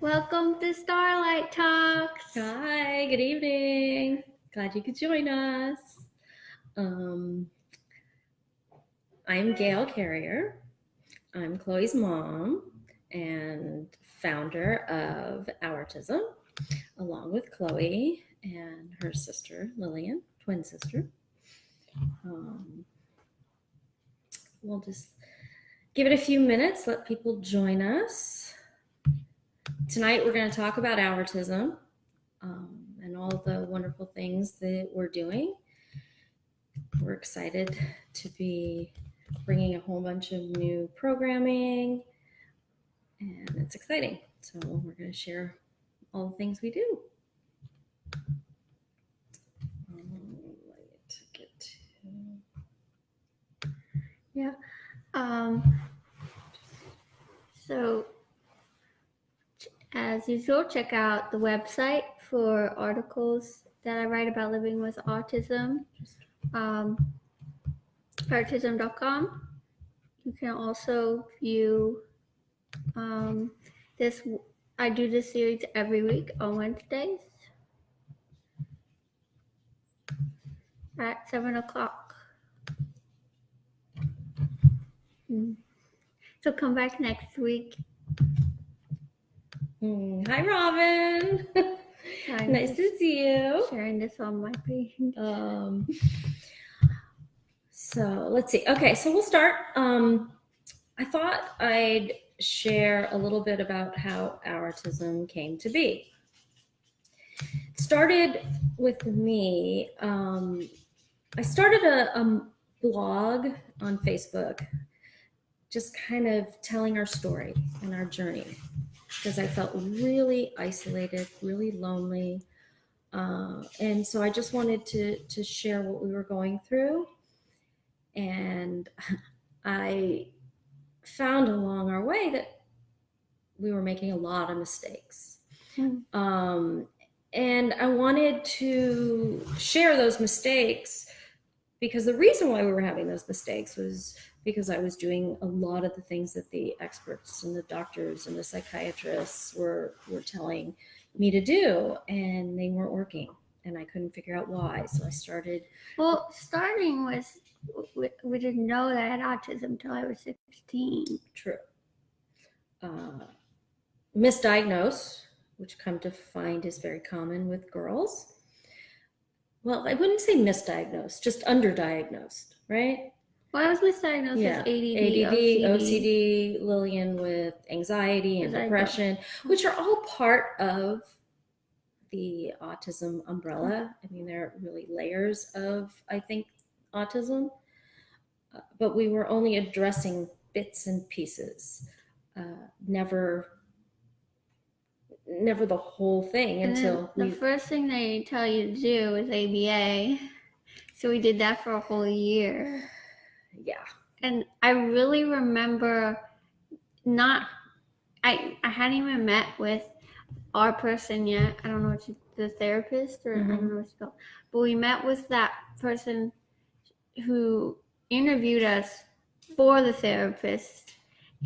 Welcome to Starlight Talks. Hi, good evening. Glad you could join us. I'm Gail Carrier. I'm Chloe's mom and founder of OurTism, along with Chloe and her sister Lillian, twin sister. We'll just give it a few minutes, let people join us. Tonight we're going to talk about OurTism and all the wonderful things that we're doing. We're excited to be bringing a whole bunch of new programming, and it's exciting. So we're going to share all the things we do. So, as usual, check out the website for articles that I write about living with autism, OurTism.com. You can also view this. I do this series every week on Wednesdays at 7 o'clock. So come back next week. Hi, Robin. Nice to see you. Sharing this on my page. So let's see. Okay, so we'll start. I thought I'd share a little bit about how OurTism came to be. It started with me. I started a blog on Facebook, just kind of telling our story and our journey, because I felt really isolated, really lonely. And so I just wanted to share what we were going through. And I found along our way that we were making a lot of mistakes. And I wanted to share those mistakes because the reason why we were having those mistakes was because I was doing a lot of the things that the experts and the doctors and the psychiatrists were telling me to do, and they weren't working, and I couldn't figure out why. So I started. Well, starting with, we didn't know that I had autism until I was 16. True. Misdiagnosed, which come to find is very common with girls. Well, I wouldn't say misdiagnosed, just underdiagnosed, right? Well, I was misdiagnosed with ADD, OCD, Lillian with anxiety and depression, which are all part of the autism umbrella. I mean, there are really layers of, I think, autism, but we were only addressing bits and pieces, never the whole thing. And until the first thing they tell you to do is ABA. So we did that for a whole year. Yeah. And I really remember I hadn't even met with our person yet. I don't know what the therapist, or I don't know what to call. But we met with that person who interviewed us for the therapist.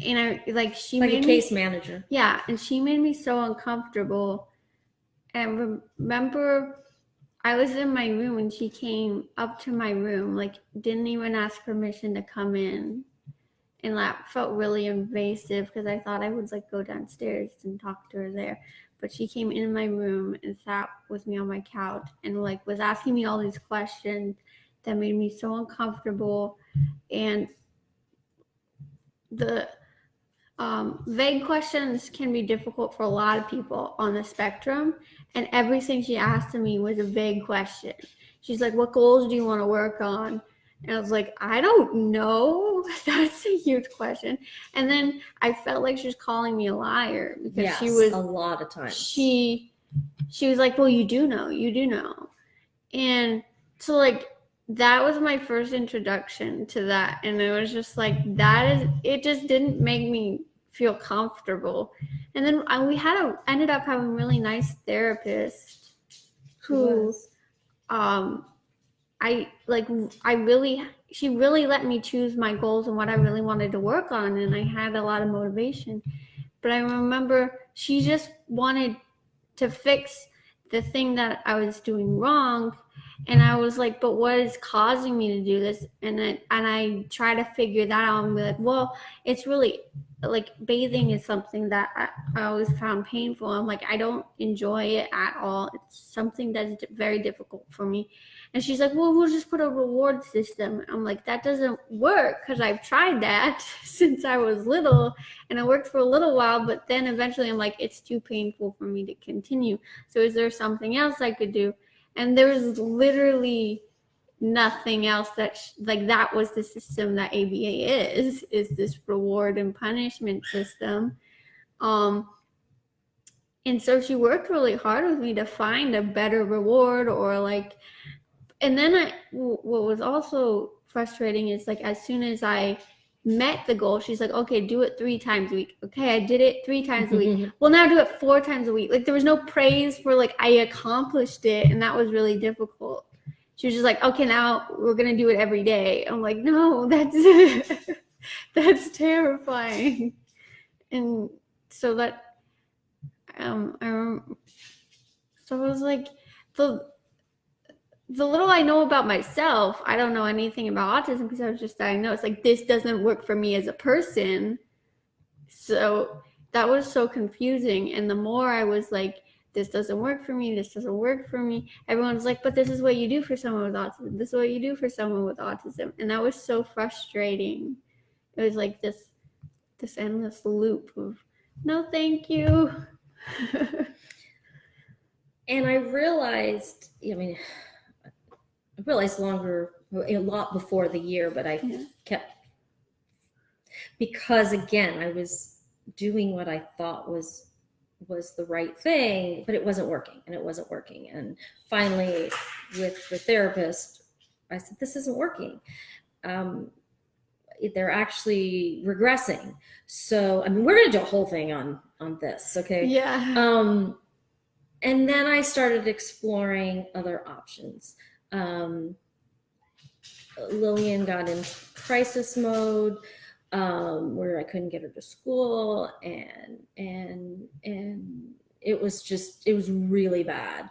And she like made a case manager. Yeah, and she made me so uncomfortable. And remember, I was in my room and she came up to my room, didn't even ask permission to come in. And that felt really invasive because I thought I would go downstairs and talk to her there. But she came in my room and sat with me on my couch and was asking me all these questions that made me so uncomfortable. And the vague questions can be difficult for a lot of people on the spectrum, and everything she asked of me was a vague question. She's like, what goals do you want to work on? And I was like, I don't know. That's a huge question. And then I felt like she was calling me a liar because she was a lot of times. She was like, well, you do know. And so that was my first introduction to that. And it was just it just didn't make me feel comfortable. And then we ended up having really nice therapists who, she really let me choose my goals and what I really wanted to work on. And I had a lot of motivation. but I remember she just wanted to fix the thing that I was doing wrong. And I was like, but what is causing me to do this? And I try to figure that out and be like, well, it's really like bathing is something that I always found painful. I'm like, I don't enjoy it at all. It's something that's very difficult for me. And she's like, well, we'll just put a reward system. I'm like, that doesn't work because I've tried that since I was little and it worked for a little while. But then eventually I'm like, it's too painful for me to continue. So is there something else I could do? And there was literally nothing else that like that was the system that ABA is this reward and punishment system. And so she worked really hard with me to find a better reward or like, and then what was also frustrating is like as soon as I met the goal, she's like, okay, do it 3 times a week. Okay, I did it 3 times a week. Well, now do it 4 times a week. Like there was no praise for like I accomplished it, and that was really difficult. She was just like, okay, now we're gonna do it every day. I'm like, no, that's terrifying. And so that so I was like, the little I know about myself, I don't know anything about autism because I was just diagnosed. Like this doesn't work for me as a person. So that was so confusing. And the more I was like, this doesn't work for me, this doesn't work for me, everyone's like, but this is what you do for someone with autism. This is what you do for someone with autism. And that was so frustrating. It was like this endless loop of no, thank you. And I realized, I mean, I realized a lot before the year, but I kept, because again, I was doing what I thought was the right thing, but it wasn't working. And finally, with the therapist, I said, this isn't working. They're actually regressing. So, I mean, we're going to do a whole thing on this, okay? Yeah. And then I started exploring other options. Lillian got in crisis mode, where I couldn't get her to school, and it was really bad.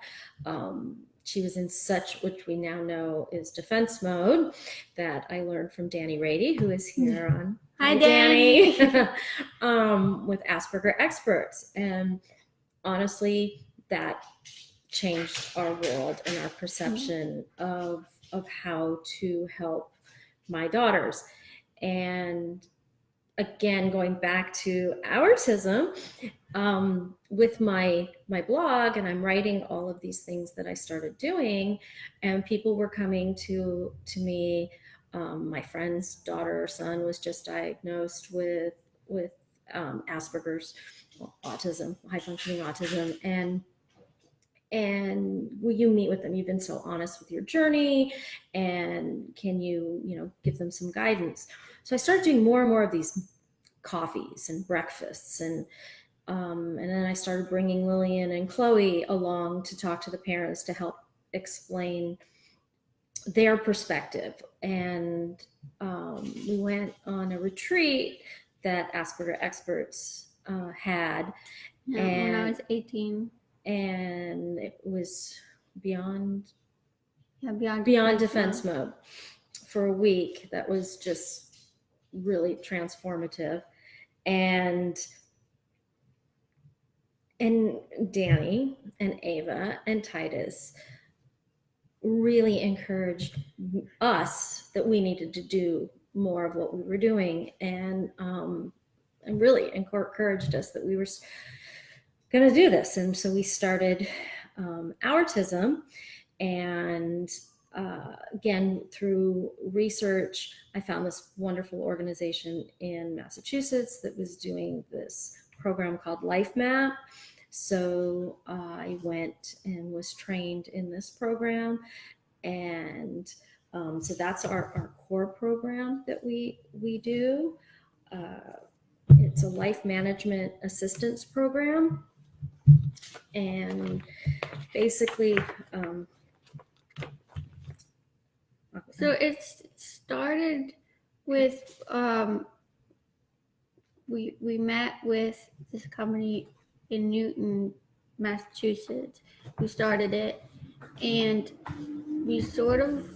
She was in such, which we now know is defense mode, that I learned from Danny Rady, who is here on. Hi, Danny. With Asperger experts. And honestly, that changed our world and our perception of how to help my daughters. And again, going back to OurTism, with my blog, and I'm writing all of these things that I started doing, and people were coming to me. My friend's daughter or son was just diagnosed with Asperger's, autism, high functioning autism, and will you meet with them? You've been so honest with your journey, and can you give them some guidance? So I started doing more and more of these coffees and breakfasts, and then I started bringing Lillian and Chloe along to talk to the parents to help explain their perspective. And we went on a retreat that Asperger experts had. When I was 18. And it was beyond Beyond defense mode for a week. That was just really transformative. And Danny and Ava and Titus really encouraged us that we needed to do more of what we were doing, and really encouraged us that we were going to do this. And so we started OurTism, and again, through research, I found this wonderful organization in Massachusetts that was doing this program called Life Map. So I went and was trained in this program, and so that's our core program that we do. It's a life management assistance program. And basically, so it started with we met with this company in Newton, Massachusetts, who started it, and we sort of,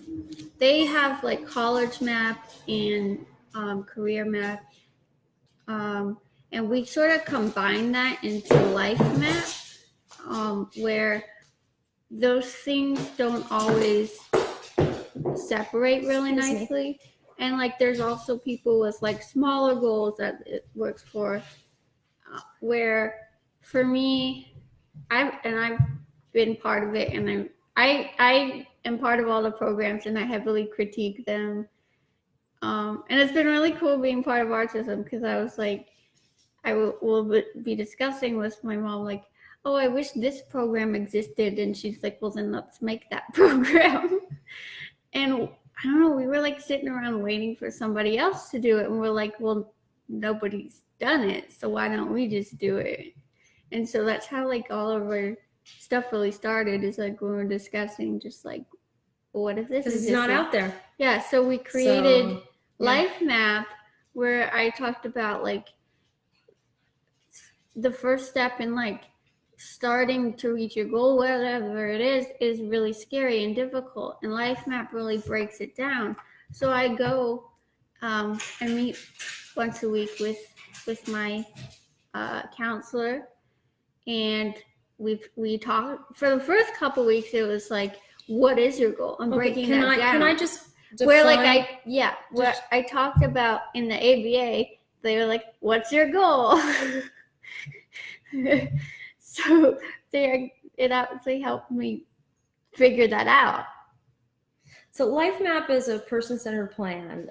they have like college map and career map, and we sort of combine that into life map, where those things don't always separate really nicely. And like there's also people with like smaller goals that it works for, where for me, I've been part of it, and I am part of all the programs, and I heavily critique them. And it's been really cool being part of OurTism, because I was like, I will be discussing with my mom, like, oh, I wish this program existed, and she's like, well, then let's make that program. And I don't know, we were like sitting around waiting for somebody else to do it, and we're like, well, nobody's done it, so why don't we just do it? And so that's how like all of our stuff really started, is like we were discussing just like, well, what if this is not out there? Yeah, so we created Life Map, where I talked about like the first step in like starting to reach your goal, whatever it is really scary and difficult, and Life Map really breaks it down. So I go and meet once a week with my counselor, and we talk for the first couple weeks. It was like, what is your goal? I'm breaking that down. Can I just define? Where like what I talked about in the ABA, they were like, what's your goal? So it actually helped me figure that out. So Life Map is a person-centered plan,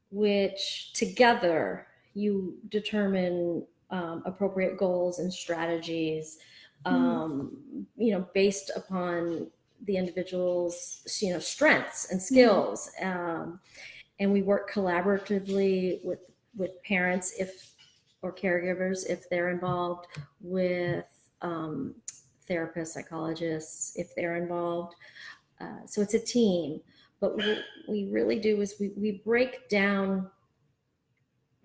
which together you determine appropriate goals and strategies, based upon the individual's, strengths and skills. And we work collaboratively with parents or caregivers if they're involved, with therapists, psychologists if they're involved. So it's a team, but what we really do is we break down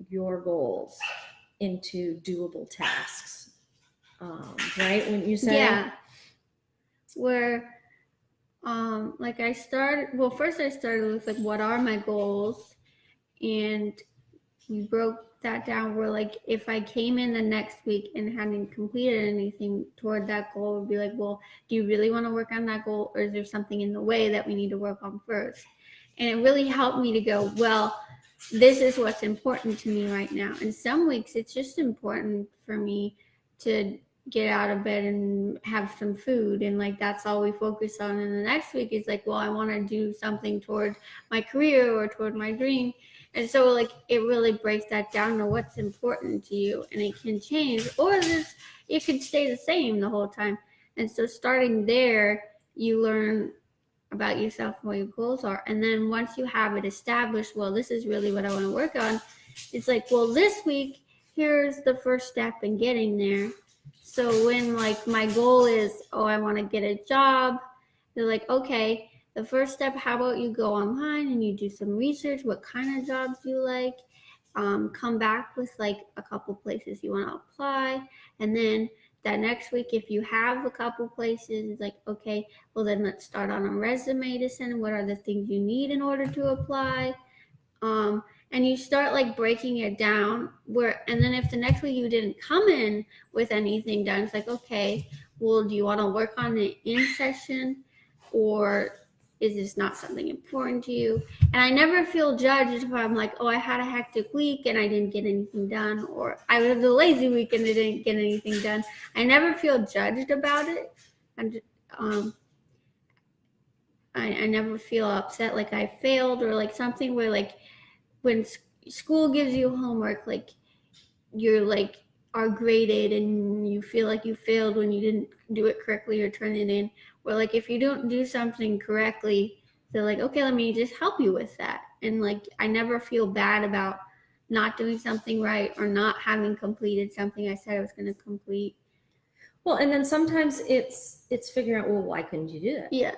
your goals into doable tasks, right? When you say, yeah, where like first I started with like, what are my goals, and we broke that down where like if I came in the next week and hadn't completed anything toward that goal, it would be like, well, do you really want to work on that goal, or is there something in the way that we need to work on first? And it really helped me to go, well, this is what's important to me right now. And some weeks it's just important for me to get out of bed and have some food, and like that's all we focus on. And the next week is like, well, I want to do something toward my career or toward my dream. And so like it really breaks that down to what's important to you, and it can change, or it could stay the same the whole time. And so starting there, you learn about yourself and what your goals are. And then once you have it established, well, this is really what I want to work on, it's like, well, this week, here's the first step in getting there. So when like my goal is, oh, I want to get a job, they're like, okay, the first step, how about you go online and you do some research, what kind of jobs you like, come back with like a couple places you want to apply. And then that next week, if you have a couple places, it's like, okay, well then let's start on a resume to send. What are the things you need in order to apply? And you start like breaking it down, and then if the next week you didn't come in with anything done, it's like, okay, well, do you want to work on it in session, or is this not something important to you? And I never feel judged if I'm like, oh, I had a hectic week and I didn't get anything done, or I had a lazy week and I didn't get anything done. I never feel judged about it. And I never feel upset like I failed, or like something where like when school gives you homework, like you're like are graded and you feel like you failed when you didn't do it correctly or turn it in. Or like if you don't do something correctly, they're like, okay, let me just help you with that. And like I never feel bad about not doing something right or not having completed something I said I was going to complete. Well, and then sometimes it's figuring out, well, why couldn't you do that? Yeah.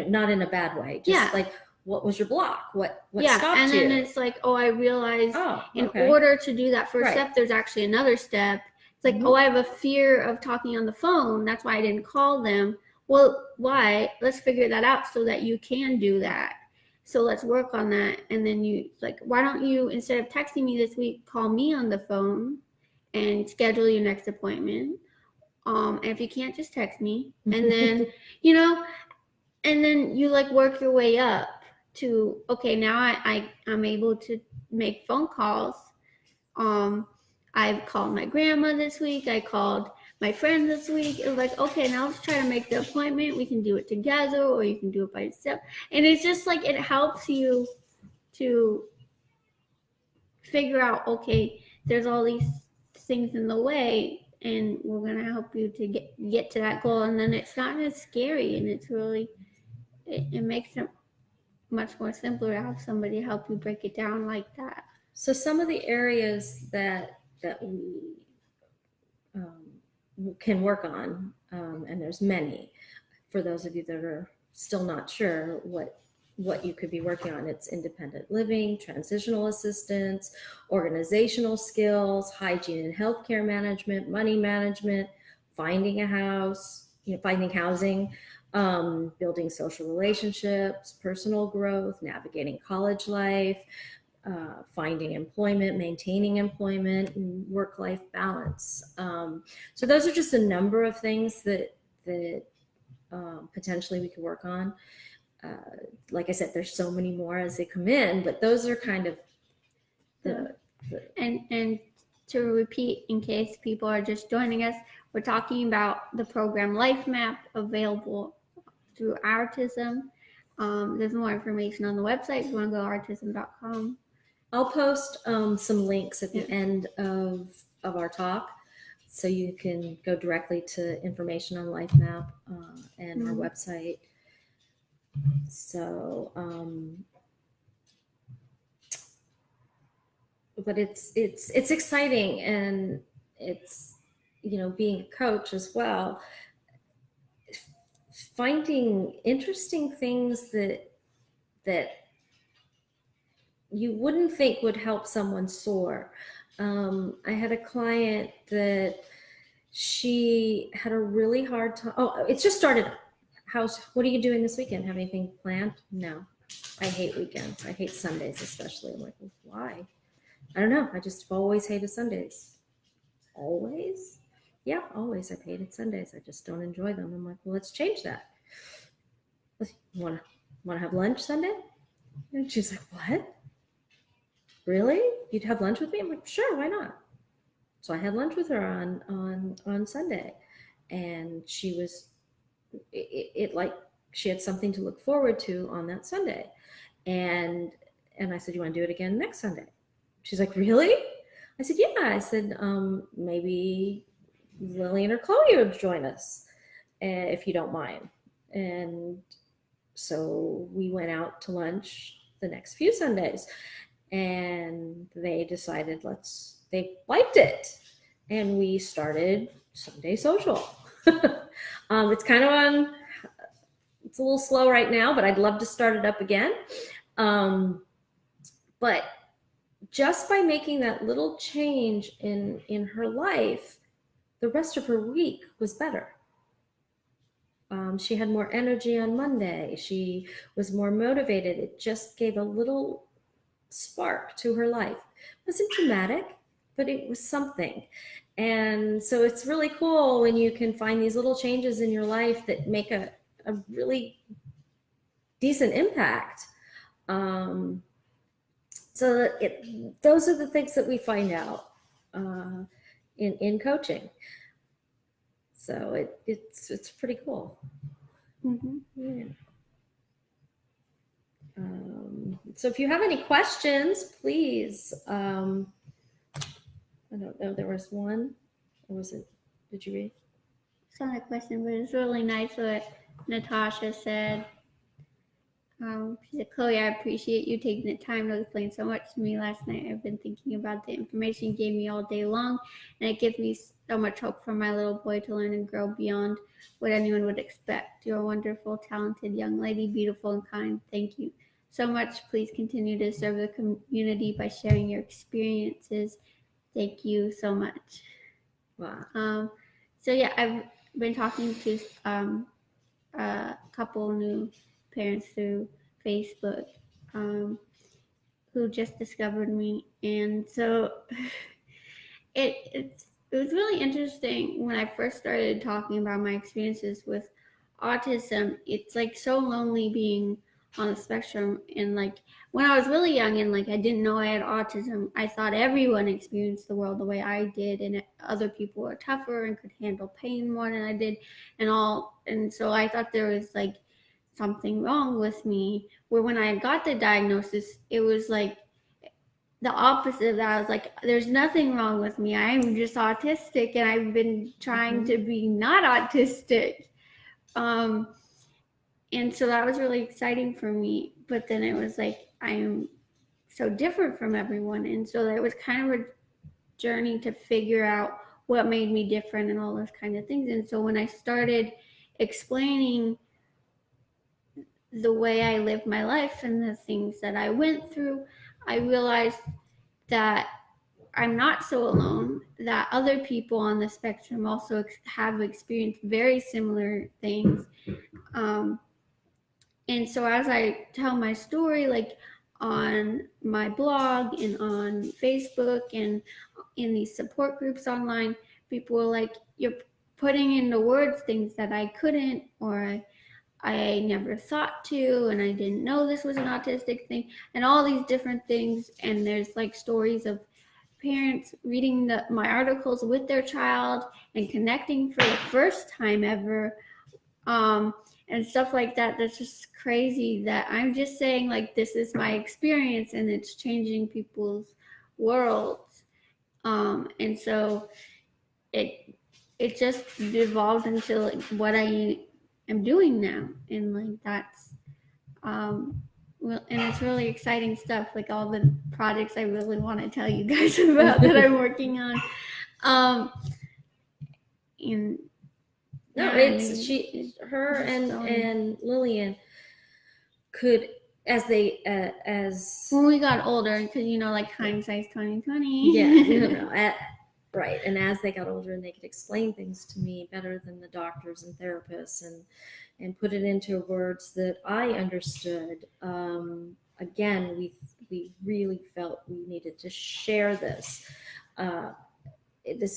Not in a bad way. Just like, what was your block? What yeah, stopped and you? then it's like, oh, I realized in okay. order to do that first Right. step, there's actually another step. It's like, Mhm. oh, I have a fear of talking on the phone. That's why I didn't call them. Well, why? Let's figure that out so that you can do that. So let's work on that. And then you like, why don't you, instead of texting me this week, call me on the phone and schedule your next appointment. And if you can't, just text me. And then, you know, and then you like work your way up to, okay, now I'm able to make phone calls. I've called my grandma this week. I called my friend this week. It was like, okay, now let's try to make the appointment. We can do it together, or you can do it by yourself. And it's just like it helps you to figure out, okay, there's all these things in the way, and we're gonna help you to get to that goal. And then it's not as scary, and it's really it makes it much more simpler to have somebody help you break it down like that. So some of the areas that we can work on, and there's many. For those of you that are still not sure what you could be working on, it's independent living, transitional assistance, organizational skills, hygiene and healthcare management, money management, finding a house, finding housing, building social relationships, personal growth, navigating college life, finding employment, maintaining employment, and work-life balance. So those are just a number of things that potentially we could work on. Like I said, there's so many more as they come in, but those are kind of and to repeat, in case people are just joining us, we're talking about the program Life Map, available through OurTism. There's more information on the website if you want to go to OurTism.com. I'll post some links at the end of our talk, so you can go directly to information on Life Map and our website. So, but it's exciting, and it's, being a coach as well, finding interesting things that you wouldn't think would help someone soar. I had a client that she had a really hard time. Oh, it's just started. What are you doing this weekend? Have anything planned? No. I hate weekends. I hate Sundays especially. I'm like, why? I don't know. I just always hated Sundays. Always? Yeah, always. I've hated Sundays. I just don't enjoy them. I'm like, well, let's change that. You want to have lunch Sunday? And she's like, what? Really? You'd have lunch with me? I'm like, sure, why not? So I had lunch with her on Sunday, and she was like she had something to look forward to on that Sunday. And I said, you want to do it again next Sunday? She's like, really? I said, yeah. I said, maybe Lillian or Chloe would join us, if you don't mind. And so we went out to lunch the next few Sundays, and they decided they liked it. And we started Sunday Social. It's kind of it's a little slow right now, but I'd love to start it up again. But just by making that little change in her life, the rest of her week was better. She had more energy on Monday. She was more motivated. It just gave a little spark to her life. It wasn't dramatic, but it was something. And so it's really cool when you can find these little changes in your life that make a really decent impact. So those are the things that we find out in coaching. So it's pretty cool. Mm-hmm. Yeah. So if you have any questions, please. I don't know. There was one, or was it? Did you read? It's not a question, but it's really nice what Natasha said. She said, Chloe, I appreciate you taking the time to explain so much to me last night. I've been thinking about the information you gave me all day long, and it gives me so much hope for my little boy to learn and grow beyond what anyone would expect. You're a wonderful, talented young lady, beautiful and kind. Thank you. so much. Please continue to serve the community by sharing your experiences. Thank you so much. Wow. So yeah, I've been talking to a couple new parents through Facebook who just discovered me, and so it was really interesting when I first started talking about my experiences with autism. It's like so lonely being on the spectrum, and like when I was really young and like I didn't know I had autism, I thought everyone experienced the world the way I did, and other people were tougher and could handle pain more than I did, and so I thought there was like something wrong with me. Where when I got the diagnosis, it was like the opposite of that. I was like, there's nothing wrong with me. I am just autistic, and I've been trying to be not autistic. And so that was really exciting for me. But then it was like, I am so different from everyone. And so it was kind of a journey to figure out what made me different and all those kind of things. And so when I started explaining the way I lived my life and the things that I went through, I realized that I'm not so alone, that other people on the spectrum also have experienced very similar things. And so as I tell my story, like on my blog and on Facebook and in these support groups online, people are like, you're putting into words things that I couldn't, or I never thought to, and I didn't know this was an autistic thing, and all these different things. And there's like stories of parents reading my articles with their child and connecting for the first time ever, and stuff like that. That's just crazy that I'm just saying like this is my experience and it's changing people's worlds. And so it just evolved into like what I am doing now, and like that's well, and it's really exciting stuff, like all the projects I really want to tell you guys about that I'm working on. And No, yeah, her just and Lillian could, as when we got older, because like hindsight's 2020. yeah, right. And as they got older and they could explain things to me better than the doctors and therapists, and put it into words that I understood. Again, we really felt we needed to share this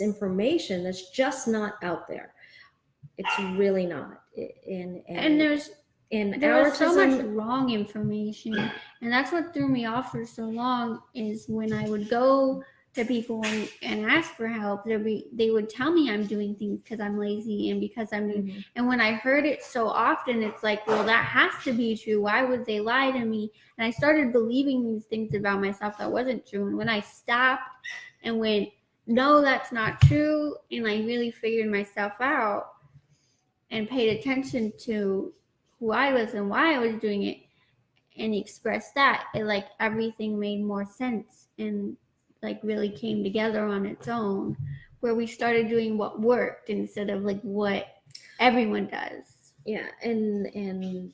information that's just not out there. It's really not. And there was so much wrong information, and that's what threw me off for so long. Is when I would go to people and ask for help, they would tell me I'm doing things because I'm lazy and because I'm doing, and when I heard it so often, it's like, well, that has to be true. Why would they lie to me? And I started believing these things about myself that wasn't true. And when I stopped and went, no, that's not true, and I really figured myself out and paid attention to who I was and why I was doing it and expressed that, it like everything made more sense and like really came together on its own, where we started doing what worked instead of like what everyone does. Yeah, and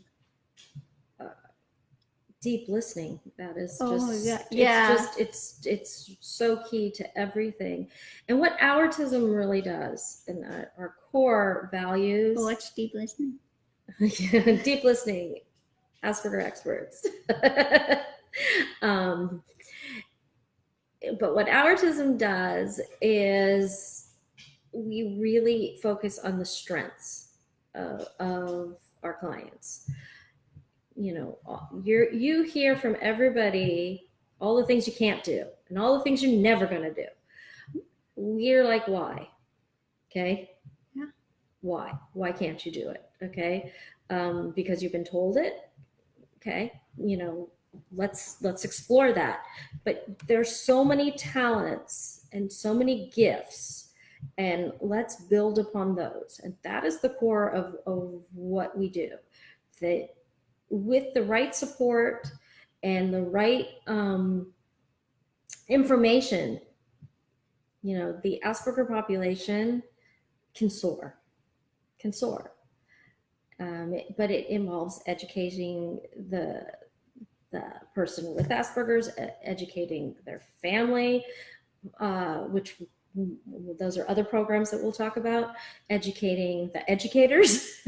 deep listening, that is it's so key to everything. And what OurTism really does, and our core values. Well, what's deep listening? Deep listening, Asperger experts. But what OurTism does is we really focus on the strengths of our clients. You hear from everybody all the things you can't do and all the things you're never going to do. We're like, why? Okay. Yeah. Why can't you do it? Okay. Because you've been told it. Okay. Let's explore that. But there's so many talents and so many gifts, and let's build upon those. And that is the core of what we do. That with the right support and the right information, the Asperger population can soar. But it involves educating the the person with Asperger's, educating their family, which those are other programs that we'll talk about, educating the educators.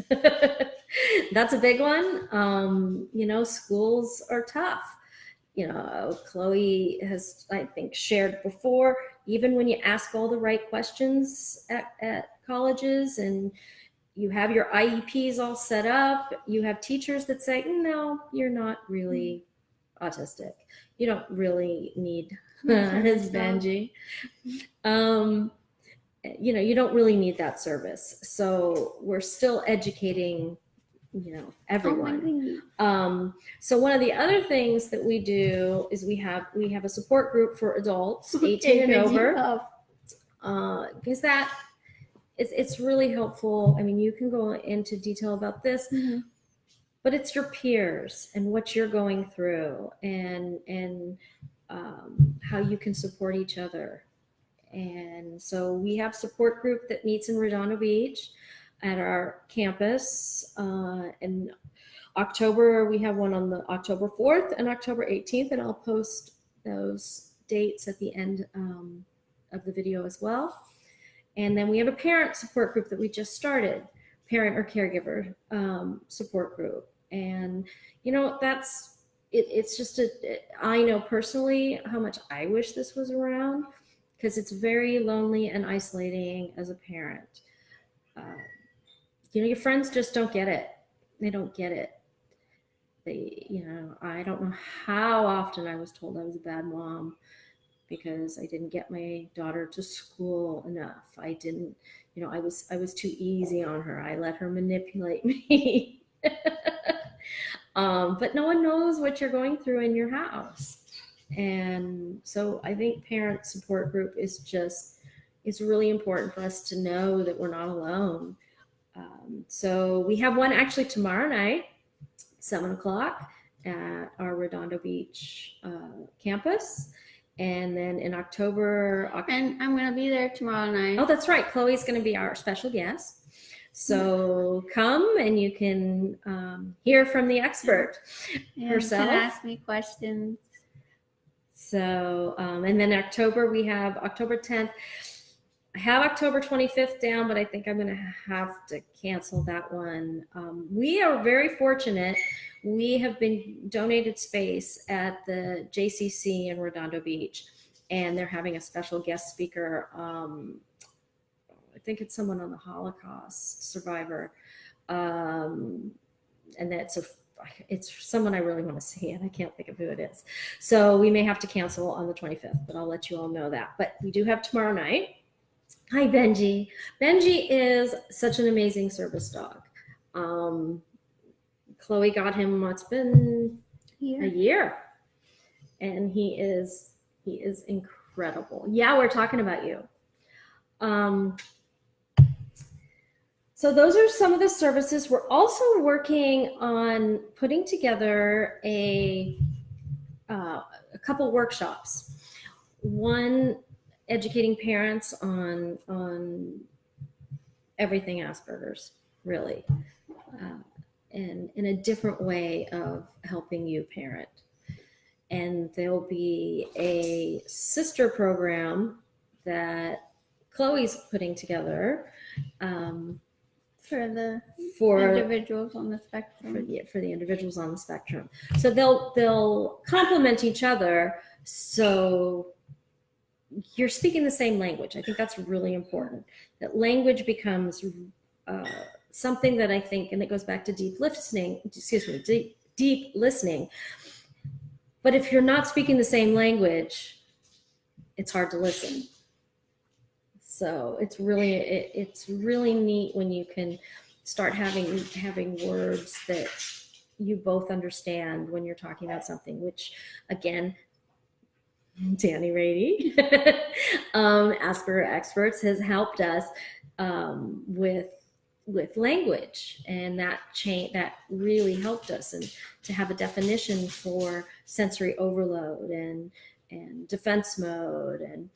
That's a big one. You know, schools are tough. You know, Chloe has, I think, shared before, even when you ask all the right questions at colleges and you have your IEPs all set up, you have teachers that say, no, you're not really autistic. You don't really need his Benji. You know, you don't really need that service. So we're still educating, you know, everyone. So one of the other things that we do is we have a support group for adults 18 and over, because that it's really helpful. I mean, you can go into detail about this, but it's your peers and what you're going through, and how you can support each other. And so we have support group that meets in Redondo Beach at our campus. In October, we have one on the October 4th and October 18th, and I'll post those dates at the end of the video as well. And then we have a parent support group that we just started, parent or caregiver support group. And, you know, that's, it's just I know personally how much I wish this was around, because it's very lonely and isolating as a parent. You know, your friends just don't get it. They don't get it. You know, I don't know how often I was told I was a bad mom because I didn't get my daughter to school enough. I didn't, you know, I was too easy on her. I let her manipulate me. But no one knows what you're going through in your house. And so I think parent support group is really important for us to know that we're not alone. So we have one actually tomorrow night, 7 o'clock at our Redondo Beach campus. And then in October. And I'm going to be there tomorrow night. Oh, that's right. Chloe's going to be our special guest. So come and you can hear from the expert herself. You can ask me questions. So, and then October, we have October 10th. I have October 25th down, but I think I'm going to have to cancel that one. We are very fortunate. We have been donated space at the JCC in Redondo Beach, and they're having a special guest speaker. I think it's someone on the Holocaust survivor. And it's someone I really want to see, and I can't think of who it is. So we may have to cancel on the 25th, but I'll let you all know that. But we do have tomorrow night. Hi, Benji. Benji is such an amazing service dog. Chloe got him, it's been a year, and he is incredible. Yeah, we're talking about you. So those are some of the services. We're also working on putting together a couple workshops. One, educating parents on everything Asperger's, really, and in a different way of helping you parent. And there'll be a sister program that Chloe's putting together for the individuals on the spectrum. For the individuals on the spectrum. So they'll complement each other. So you're speaking the same language. I think that's really important. That language becomes something that I think, and it goes back to deep listening. Deep listening. But if you're not speaking the same language, it's hard to listen. So it's really neat when you can start having words that you both understand when you're talking about something, which again, Danny Rady, Asperger Experts, has helped us with language, and that really helped us, and to have a definition for sensory overload and defense mode and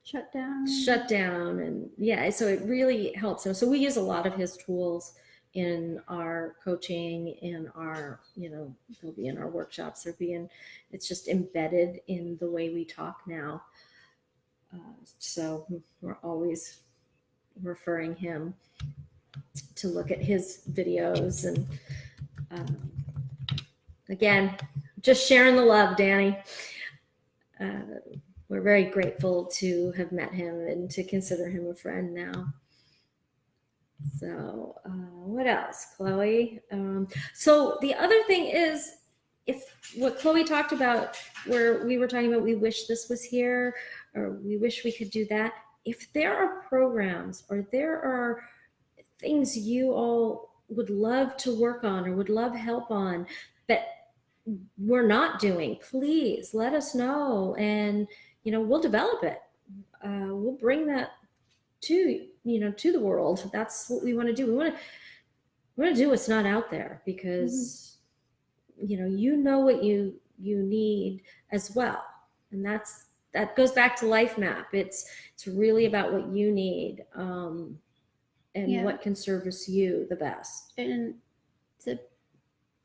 shut down, and yeah, so it really helps. So we use a lot of his tools in our coaching, in our, they'll be in our workshops, it's just embedded in the way we talk now. So we're always referring him to look at his videos. And again, just sharing the love, Danny. We're very grateful to have met him and to consider him a friend now. So what else, Chloe? So the other thing is, if what Chloe talked about, where we were talking about, we wish this was here, or we wish we could do that. If there are programs or there are things you all would love to work on or would love help on that we're not doing, please let us know, and we'll develop it. We'll bring that to the world. That's what we want to do. We want to do what's not out there, because what you need as well. And that goes back to Life Map. It's really about what you need, and what can service you the best. And the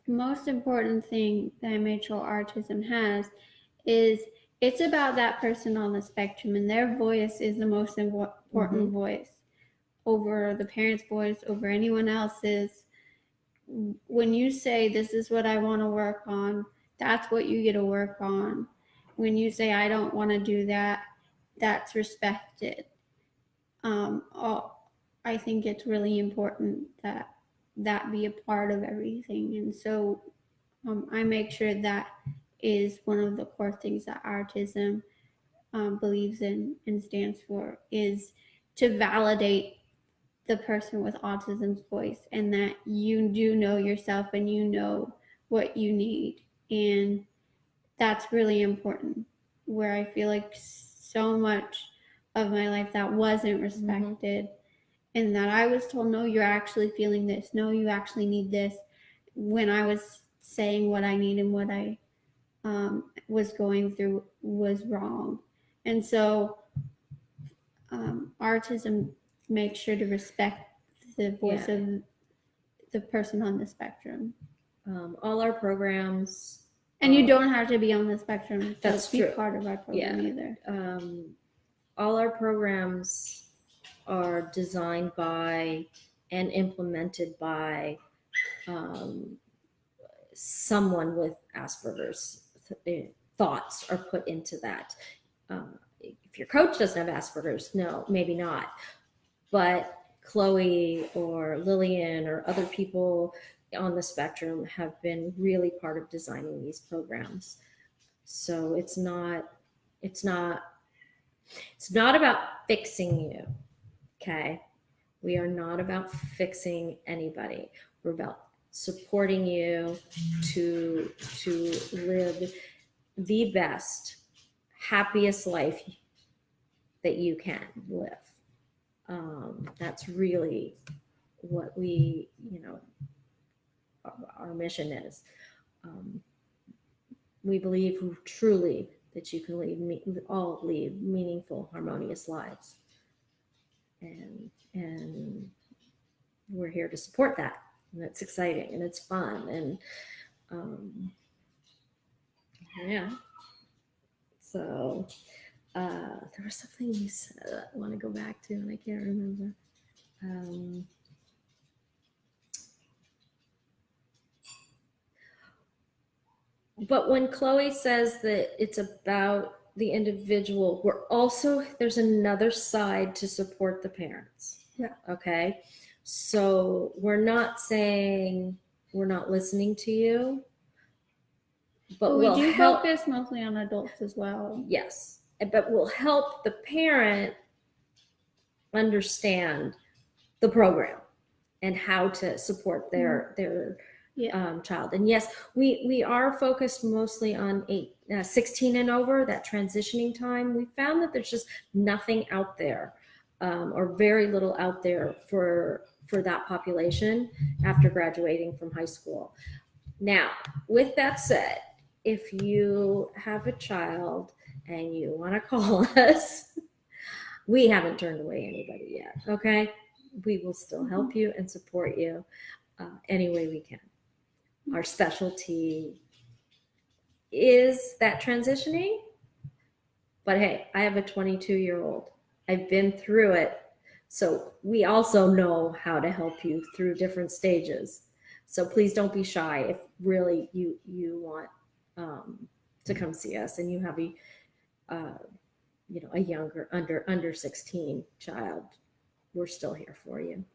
most important thing that MHO Autism has is it's about that person on the spectrum, and their voice is the most important voice over the parent's voice, over anyone else's. When you say, this is what I want to work on, that's what you get to work on. When you say, I don't want to do that, that's respected. I think it's really important that be a part of everything. And so I make sure that is one of the core things that OurTism believes in and stands for, is to validate the person with autism's voice, and that you do know yourself and you know what you need. And that's really important, where I feel like so much of my life that wasn't respected, and that I was told, no, you're actually feeling this, no, you actually need this, when I was saying what I need and what I was going through was wrong. And so OurTism makes sure to respect the voice of the person on the spectrum. All our programs, and you don't have to be on the spectrum to be part of our program either. All our programs are designed by and implemented by someone with Asperger's. Thoughts are put into that. If your coach doesn't have Asperger's, no, maybe not. But Chloe or Lillian or other people on the spectrum have been really part of designing these programs. So it's not about fixing you. Okay. We are not about fixing anybody. We're about supporting you to live the best, happiest life that you can live. That's really what we, our mission is. We believe truly that you can all lead meaningful, harmonious lives. And we're here to support that. And it's exciting and it's fun. And so there was something you said I want to go back to, and I can't remember. But when Chloe says that it's about the individual, there's another side to support the parents. Yeah. Okay. So we're not saying we're not listening to you, but we do focus mostly on adults as well. Yes. But we'll help the parent understand the program and how to support their child. And yes, we are focused mostly on 16 and over, that transitioning time. We found that there's just nothing out there, or very little out there for that population after graduating from high school. Now, with that said, if you have a child and you want to call us, we haven't turned away anybody yet. Okay. We will still help you and support you. any way we can. Our specialty is that transitioning. But hey, I have a 22-year-old. I've been through it. So we also know how to help you through different stages. So please don't be shy if really you want to come see us and you have a younger under 16 child. We're still here for you.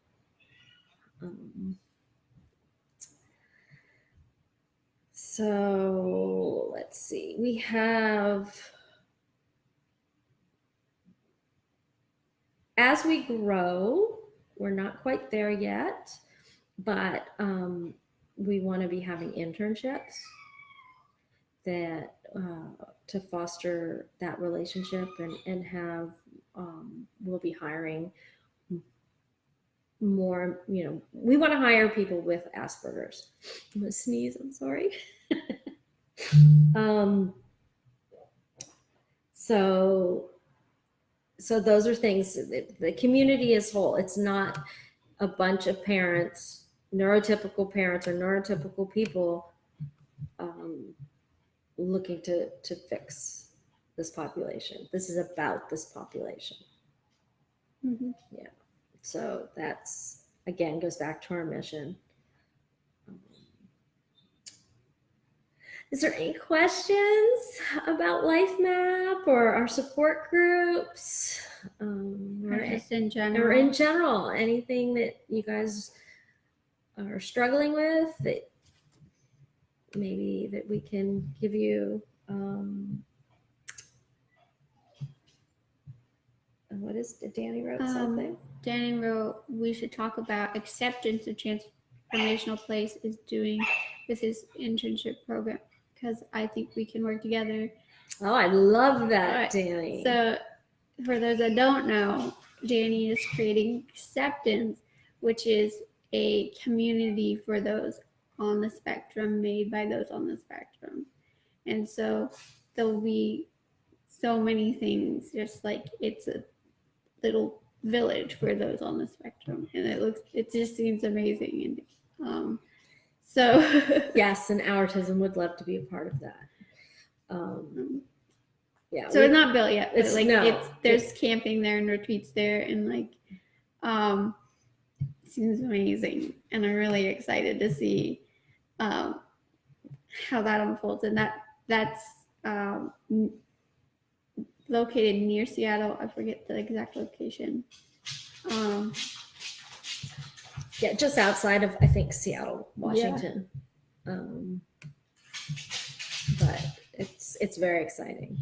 So let's see. We have, as we grow, we're not quite there yet, but we want to be having internships that to foster that relationship and have we'll be hiring more. We want to hire people with Asperger's. I'm gonna sneeze, I'm sorry. So those are things, the community as whole. It's not a bunch of parents, neurotypical parents or neurotypical people looking to fix this population. This is about this population. Mm-hmm. Yeah. So that's, again, goes back to our mission. Is there any questions about LifeMap or our support groups? Or just in general? Or in general, anything that you guys are struggling with that maybe that we can give you. What is it? Danny wrote something? Danny wrote, we should talk about acceptance of Transformational Place is doing with his internship program, because I think we can work together. Oh, I love that, Danny. So for those that don't know, Danny is creating Acceptance, which is a community for those on the spectrum, made by those on the spectrum. And so there'll be so many things, just like it's a little village for those on the spectrum, and it just seems amazing. And so yes, and OurTism would love to be a part of that. Yeah. So it's not built yet, but there's camping there and retreats there, and it seems amazing, and I'm really excited to see how that unfolds. And that's located near Seattle. I forget the exact location. Yeah, just outside of, I think, Seattle, Washington. Yeah. But it's very exciting.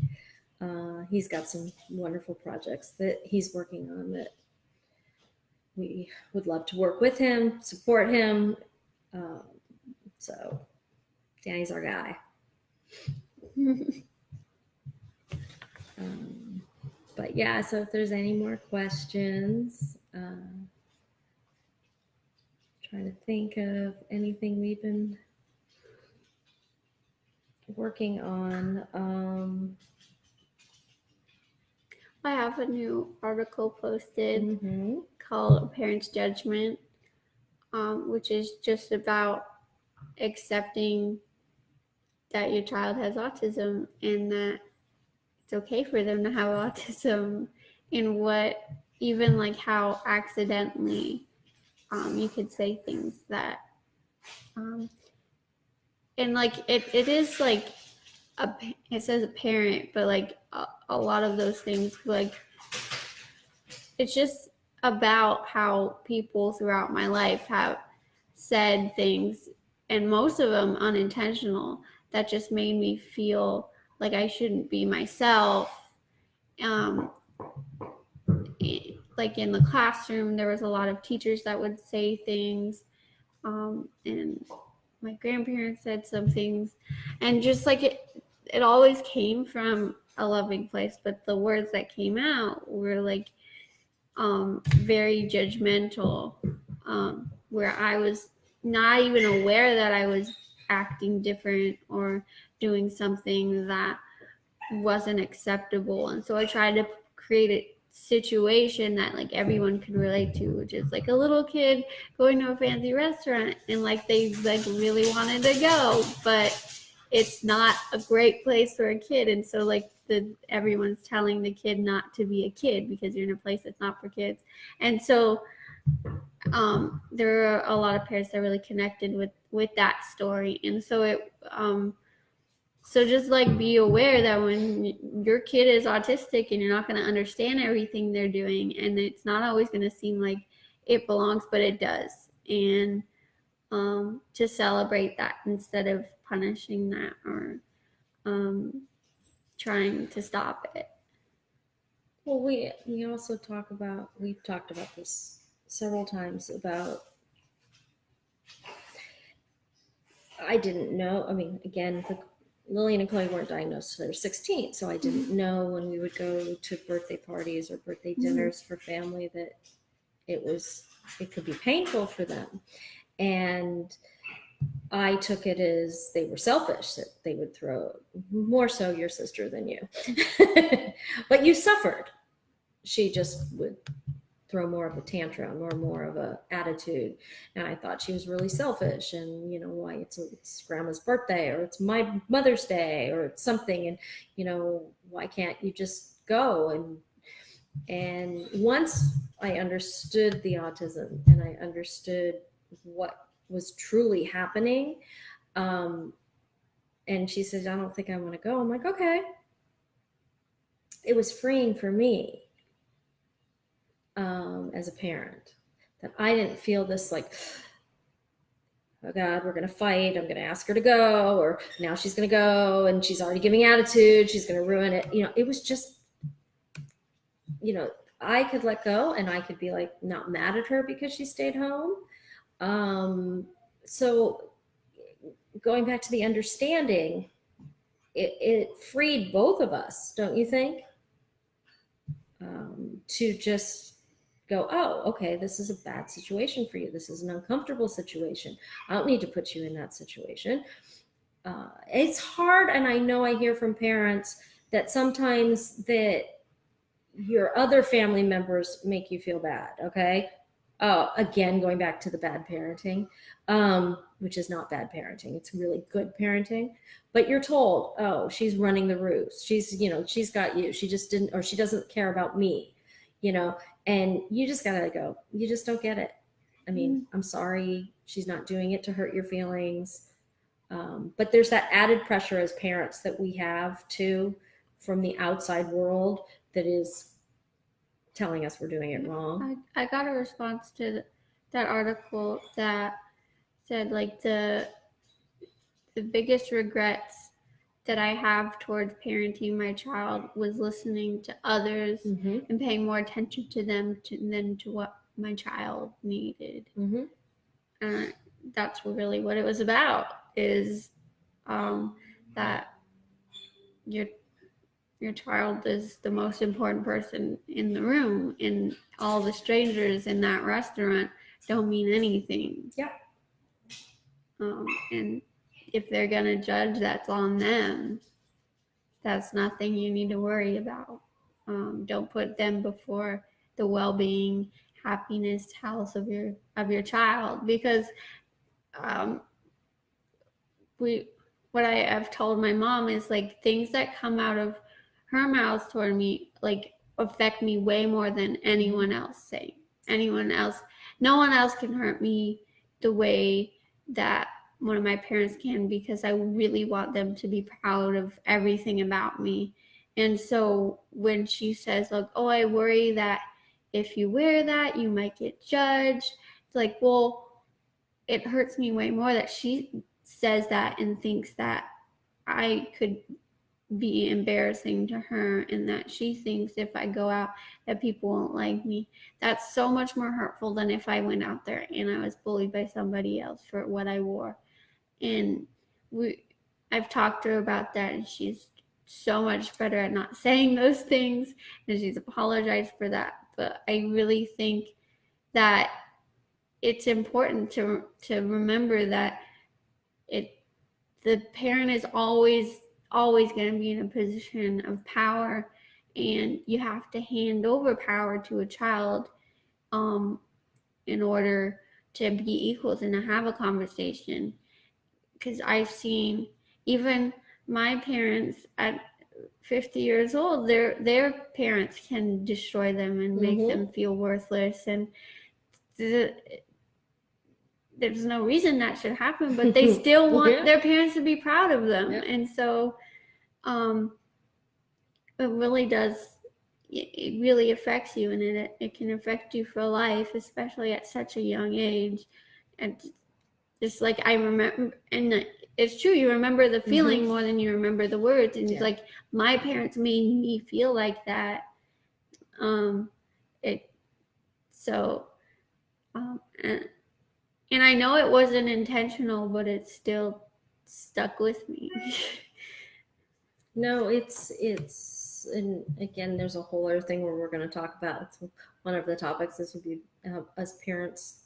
He's got some wonderful projects that he's working on that we would love to work with him, support him. So Danny's our guy. But yeah, so if there's any more questions, trying to think of anything we've been working on. I have a new article posted called A Parent's Judgment, which is just about accepting that your child has autism and that it's okay for them to have autism, and how accidentally you could say things that and it is it says a parent, but a lot of those things, it's just about how people throughout my life have said things, and most of them unintentional, that just made me feel like I shouldn't be myself. In the classroom, there was a lot of teachers that would say things, and my grandparents said some things, and just it always came from a loving place, but the words that came out were very judgmental, where I was not even aware that I was acting different or doing something that wasn't acceptable. And so I tried to create situation that like everyone could relate to, which is like a little kid going to a fancy restaurant and like they like really wanted to go, but it's not a great place for a kid, and so like everyone's telling the kid not to be a kid because you're in a place that's not for kids. And so there are a lot of parents that really connected with that story. And so so just like be aware that when your kid is autistic and you're not going to understand everything they're doing, and it's not always going to seem like it belongs, but it does. And to celebrate that instead of punishing that or trying to stop it. Well, we also we've talked about this several times about, I didn't know, I mean, again, Lily and Chloe weren't diagnosed until they were 16, so I didn't know when we would go to birthday parties or birthday dinners for family that it could be painful for them. And I took it as they were selfish, that they would throw, more so your sister than you. But you suffered. She just would throw more of a tantrum or more of a attitude. And I thought she was really selfish, and why it's grandma's birthday, or it's my Mother's Day, or it's something, and why can't you just go? And once I understood the autism and I understood what was truly happening, and she said, I don't think I want to go. I'm like, okay. It was freeing for me. As a parent, that I didn't feel this like, oh God, we're going to fight. I'm going to ask her to go, or now she's going to go and she's already giving attitude. She's going to ruin it. It was just, I could let go and I could be like, not mad at her because she stayed home. So going back to the understanding, it freed both of us, don't you think? To just go, oh, okay, this is a bad situation for you. This is an uncomfortable situation. I don't need to put you in that situation. It's hard, and I know I hear from parents that sometimes that your other family members make you feel bad, okay? Again, going back to the bad parenting, which is not bad parenting. It's really good parenting. But you're told, oh, she's running the roost. She's got you. She just didn't, or she doesn't care about me, and you just gotta go. You just don't get it. I mean, I'm sorry. She's not doing it to hurt your feelings. But there's that added pressure as parents that we have too from the outside world that is telling us we're doing it wrong. I got a response to that article that said like the biggest regrets that I have towards parenting my child was listening to others and paying more attention to them than to what my child needed. That's really what it was about, is that your child is the most important person in the room, and all the strangers in that restaurant don't mean anything. Yeah. And if they're going to judge, that's on them. That's nothing you need to worry about. Don't put them before the well-being, happiness, health of your child, because what I have told my mom is like things that come out of her mouth toward me like affect me way more than anyone else saying. No one else can hurt me the way that one of my parents can, because I really want them to be proud of everything about me. And so when she says like, oh, I worry that if you wear that, you might get judged. It's like, well, it hurts me way more that she says that and thinks that I could be embarrassing to her, and that she thinks if I go out that people won't like me. That's so much more hurtful than if I went out there and I was bullied by somebody else for what I wore. And I've talked to her about that, and she's so much better at not saying those things, and she's apologized for that. But I really think that it's important to remember that the parent is always going to be in a position of power, and you have to hand over power to a child in order to be equals and to have a conversation. Because I've seen even my parents at 50 years old, their parents can destroy them and make them feel worthless, and there's no reason that should happen, but they still want their parents to be proud of them. And so it really does, it really affects you, and it can affect you for life, especially at such a young age. And just like I remember, and it's true, you remember the feeling more than you remember the words. And it's like, my parents made me feel like that. And I know it wasn't intentional, but it still stuck with me. No, it's, and again, there's a whole other thing where we're going to talk about. It's one of the topics. This would be us parents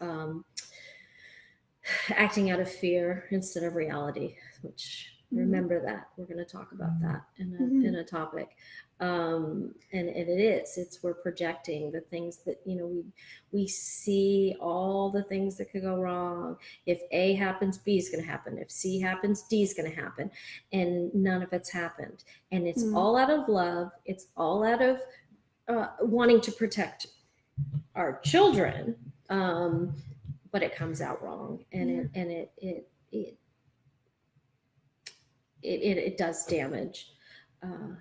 acting out of fear instead of reality, which remember that we're going to talk about that in a topic. And it's we're projecting the things that, we see all the things that could go wrong. If A happens, B is going to happen. If C happens, D is going to happen. And none of it's happened. And it's all out of love. It's all out of wanting to protect our children. But it comes out wrong, and it does damage,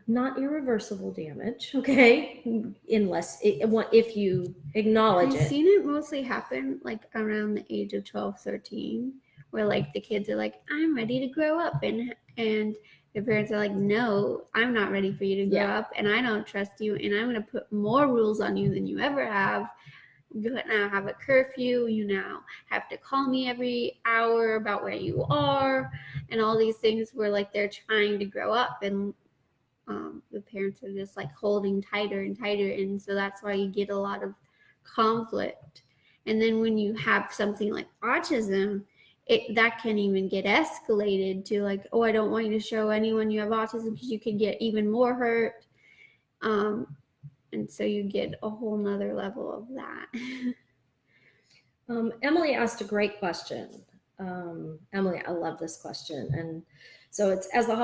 not irreversible damage, okay, unless if you acknowledge it. I've seen it mostly happen like around the age of 12, 13, where like the kids are like, I'm ready to grow up, and the parents are like, no, I'm not ready for you to grow up, and I don't trust you, and I'm going to put more rules on you than you ever have. You now have a curfew, you now have to call me every hour about where you are, and all these things where like they're trying to grow up, and the parents are just like holding tighter and tighter, and so that's why you get a lot of conflict. And then when you have something like autism, that can even get escalated to like, oh, I don't want you to show anyone you have autism because you could get even more hurt. And so you get a whole nother level of that. Emily asked a great question. Emily, I love this question. And so it's, as the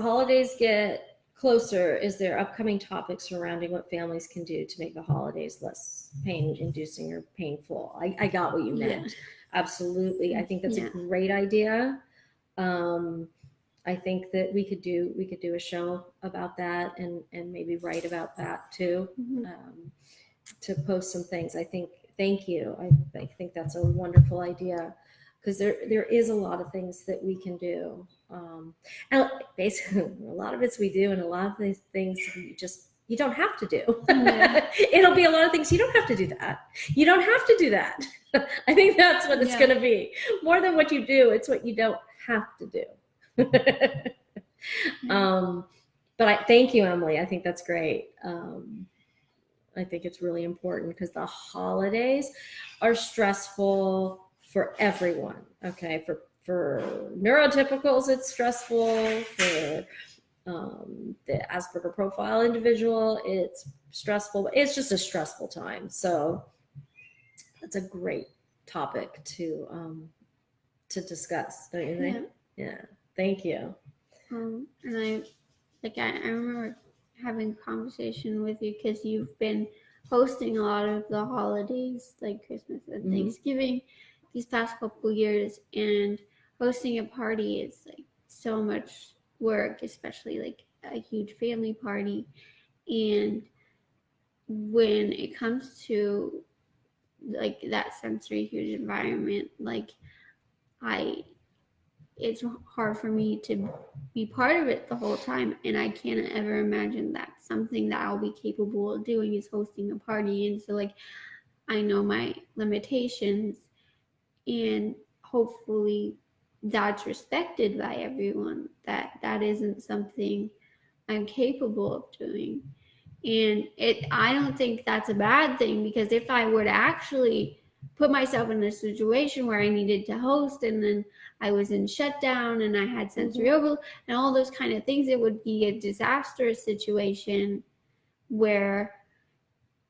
holidays get closer, is there upcoming topics surrounding what families can do to make the holidays less pain-inducing or painful? I got what you meant. Yeah. Absolutely. I think that's a great idea. I think that we could do a show about that, and maybe write about that too, to post some things. Thank you. I think that's a wonderful idea, because there is a lot of things that we can do. And basically a lot of it's we do, and a lot of these things you don't have to do. It'll be a lot of things you don't have to do that. You don't have to do that. I think that's what it's going to be. More than what you do, it's what you don't have to do. But thank you, Emily. I think that's great. I think it's really important, because the holidays are stressful for everyone. Okay, for neurotypicals, it's stressful. For the Asperger profile individual, it's stressful. It's just a stressful time. So that's a great topic to discuss, don't you think? Yeah. Thank you. And I remember having a conversation with you, because you've been hosting a lot of the holidays, like Christmas and Thanksgiving, these past couple years, and hosting a party is like so much work, especially like a huge family party. And when it comes to like that sensory huge environment, like it's hard for me to be part of it the whole time, and I can't ever imagine that something that I'll be capable of doing is hosting a party. And so like, I know my limitations, and hopefully that's respected by everyone, that isn't something I'm capable of doing. And I don't think that's a bad thing, because if I were to actually put myself in a situation where I needed to host, and then I was in shutdown, and I had sensory overload and all those kind of things, it would be a disastrous situation. where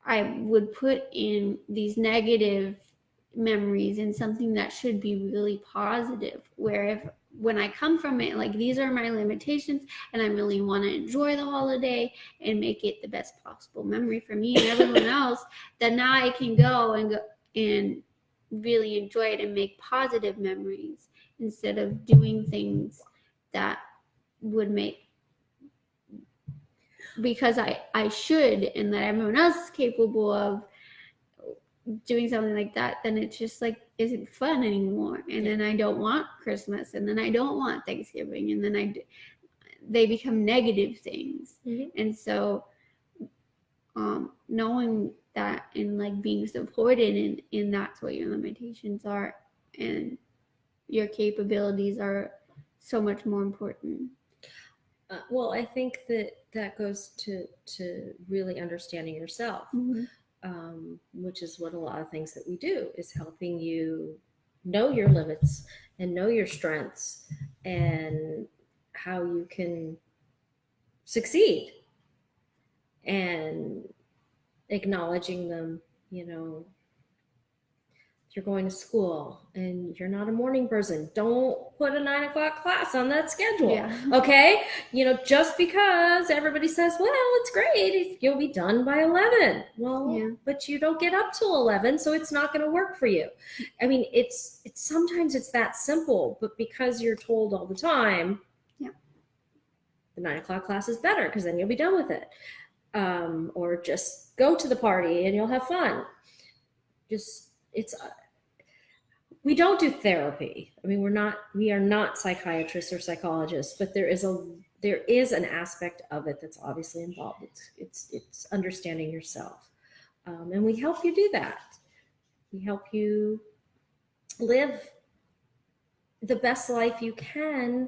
I would put in these negative memories and something that should be really positive, where if when I come from it, like these are my limitations and I really want to enjoy the holiday and make it the best possible memory for me and everyone else, then now I can go and really enjoy it and make positive memories instead of doing things that would make, because I should and that everyone else is capable of doing something like that, then it's just like isn't fun anymore. And then I don't want Christmas, and then I don't want Thanksgiving, and then they become negative things. And so knowing that and like being supported in that's what your limitations are and your capabilities are so much more important. Well, I think that goes to really understanding yourself, which is what a lot of things that we do is helping you know your limits and know your strengths and how you can succeed, and acknowledging them. If you're going to school and you're not a morning person, don't put a 9 o'clock class on that schedule. Yeah. Okay. Just because everybody says, well, it's great, you'll be done by 11. Well, but you don't get up till 11, so it's not going to work for you. I mean, it's sometimes it's that simple, but because you're told all the time, the 9 o'clock class is better because then you'll be done with it. Or just go to the party and you'll have fun. We don't do therapy. I mean, we are not psychiatrists or psychologists, but there is an aspect of it that's obviously involved. It's understanding yourself. And we help you do that. We help you live the best life you can.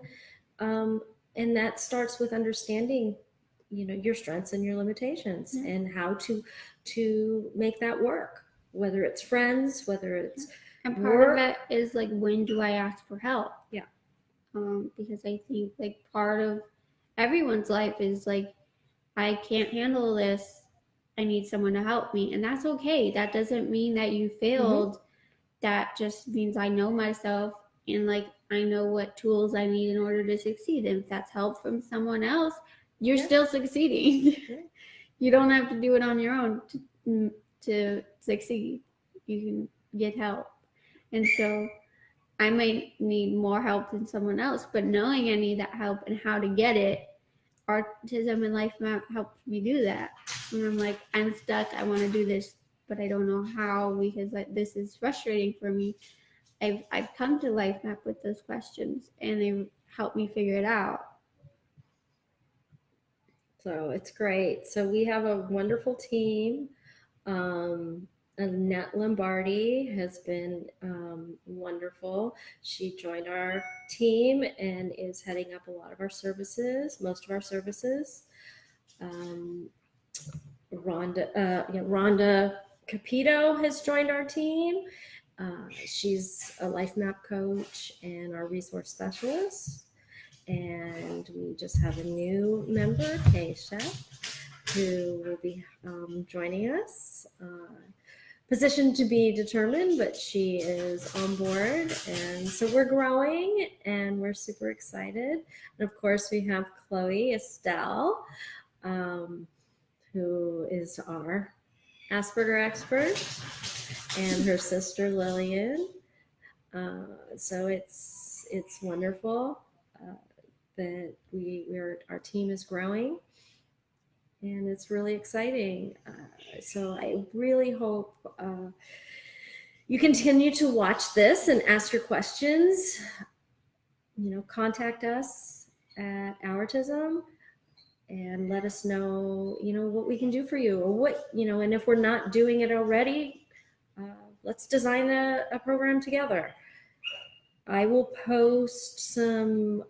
And that starts with understanding, your strengths and your limitations and how to make that work, whether it's friends, whether it's and part of it is like, when do I ask for help? Yeah. Because I think like part of everyone's life is like, I can't handle this, I need someone to help me, and that's okay. That doesn't mean that you failed. That just means I know myself and like I know what tools I need in order to succeed. And if that's help from someone else, you're still succeeding. You don't have to do it on your own to succeed. You can get help. And so I might need more help than someone else, but knowing I need that help and how to get it, OurTism and Life Map helped me do that. When I'm like, I'm stuck, I want to do this, but I don't know how because this is frustrating for me. I've come to Life Map with those questions, and they helped me figure it out. So it's great. So we have a wonderful team. Annette Lombardi has been wonderful. She joined our team and is heading up a lot of our services, most of our services. Rhonda Capito has joined our team. She's a life map coach and our resource specialist. And we just have a new member, Keisha, who will be joining us. Position to be determined, but she is on board. And so we're growing and we're super excited. And of course, we have Chloe Estelle, who is our Asperger expert, and her sister Lillian. So it's wonderful that our team is growing, and it's really exciting. So I really hope you continue to watch this and ask your questions. Contact us at OurTism and let us know, what we can do for you, or what, and if we're not doing it already, let's design a program together. I will post some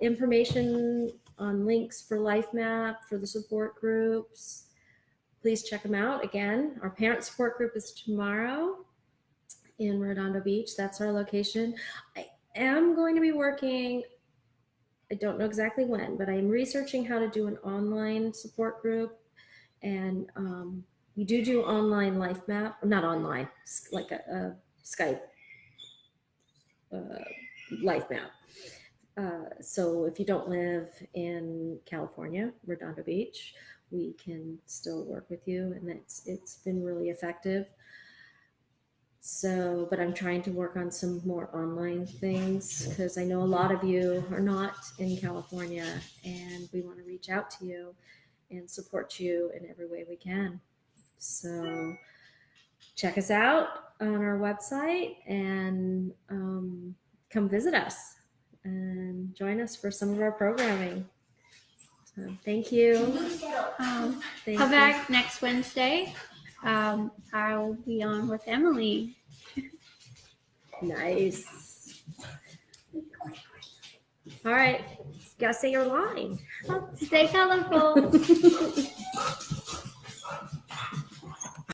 information on links for Life Map, for the support groups. Please check them out. Again, our parent support group is tomorrow in Redondo Beach. That's our location. I am going to be working, I don't know exactly when, but I'm researching how to do an online support group And we do online life map, not online, like a Skype life map. So if you don't live in California, Redondo Beach, we can still work with you, and it's been really effective. So, but I'm trying to work on some more online things because I know a lot of you are not in California, and we want to reach out to you and support you in every way we can. So check us out on our website and come visit us and join us for some of our programming. So thank you. Thank Come you. back next Wednesday. I'll be on with Emily. Nice. All right. Gotta say your line. Stay colorful.